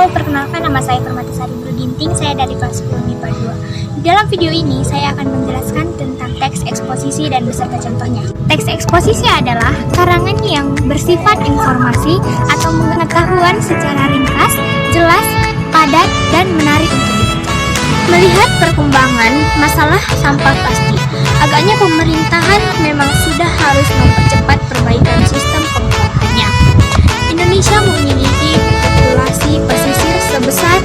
Halo, perkenalkan nama saya Permatasari Berginting, saya dari kelas 10 MIPA 2. Di dalam video ini, saya akan menjelaskan tentang teks eksposisi dan beserta contohnya. Teks eksposisi adalah karangan yang bersifat informasi atau pengetahuan secara ringkas, jelas, padat, dan menarik untuk dibaca. Melihat perkembangan masalah sampah plastik, agaknya pemerintahan memang sudah harus mempercepat perbaikan sistem pengolahannya. Indonesia memiliki populasi pesisir sebesar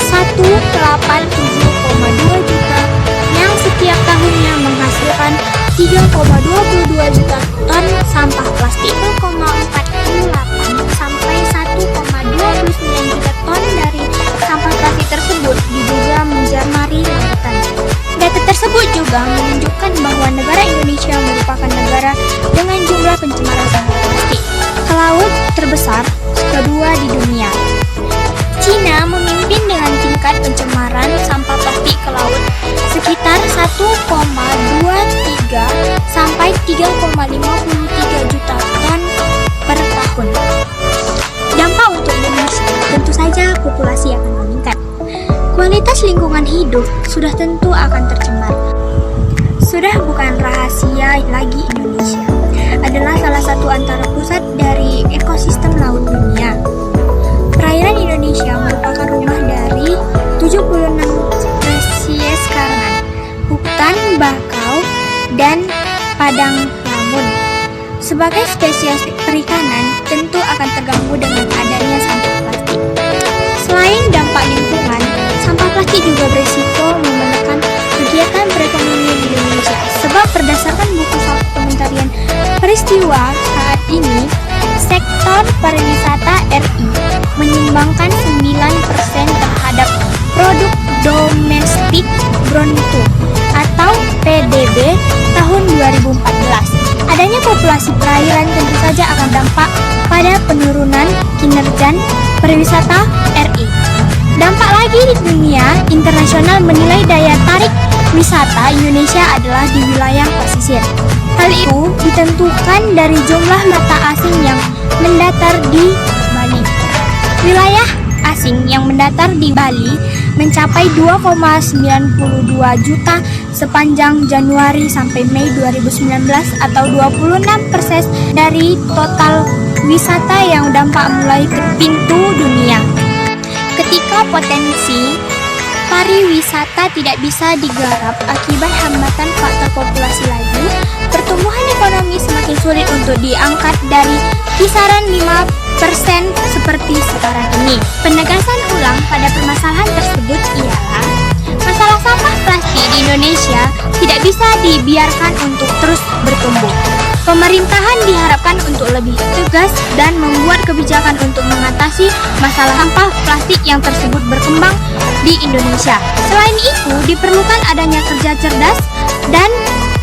187,2 juta yang setiap tahunnya menghasilkan 3,22 juta ton sampah plastik. 0,48 sampai 1,29 juta ton dari sampah plastik tersebut diduga menjamari lautan. Data tersebut juga menunjukkan bahwa negara Indonesia merupakan negara dengan jumlah pencemaran sampah plastik ke laut terbesar kedua di dunia. Cina memimpin dengan tingkat pencemaran sampah plastik ke laut sekitar 1,23 sampai 3,53 juta ton per tahun. Dampak untuk Indonesia tentu saja populasi akan meningkat. Kualitas lingkungan hidup sudah tentu akan tercemar. Sudah bukan rahasia lagi, Indonesia adalah salah satu antara pusat dari ekosistem laut dunia. Perairan Indonesia merupakan rumah dari 76 spesies karangan, hutan bakau, dan padang lamun. Sebagai spesies perikanan, tentu akan terganggu dengan adanya sampah plastik. Selain dampak lingkungan, sampah plastik juga berisiko menekan kegiatan perekonomian Indonesia. Sebab berdasarkan buku Dokumentarian Peristiwa saat ini, sektor pariwisata RI menyumbangkan 9% terhadap produk domestik bruto atau PDB tahun 2014. Adanya populasi perairan tentu saja akan dampak pada penurunan kinerja pariwisata RI. Dampak lagi di dunia internasional menilai daya tarik wisata Indonesia adalah di wilayah pesisir. Hal itu ditentukan dari jumlah mata asing yang mendatar di Bali. Wilayah asing yang mendatar di Bali mencapai 2,92 juta sepanjang Januari sampai Mei 2019 atau 26% dari total wisata yang dampak mulai ke pintu dunia. Ketika potensi pariwisata tidak bisa digarap akibat hambatan faktor populasi laju, pertumbuhan ekonomi semakin sulit untuk diangkat dari kisaran 5% seperti sekarang ini. Penegasan ulang pada permasalahan tersebut ialah masalah sampah plastik di Indonesia tidak bisa dibiarkan untuk terus bertumbuh. Pemerintahan diharapkan untuk lebih tegas dan membuat kebijakan untuk mengatasi masalah sampah plastik yang tersebut berkembang di Indonesia. Selain itu, diperlukan adanya kerja cerdas dan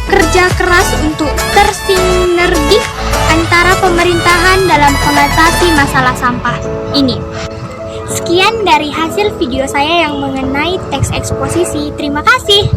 kerja keras untuk tersinergi antara pemerintahan dalam mengatasi masalah sampah ini. Sekian dari hasil video saya yang mengenai teks eksposisi. Terima kasih.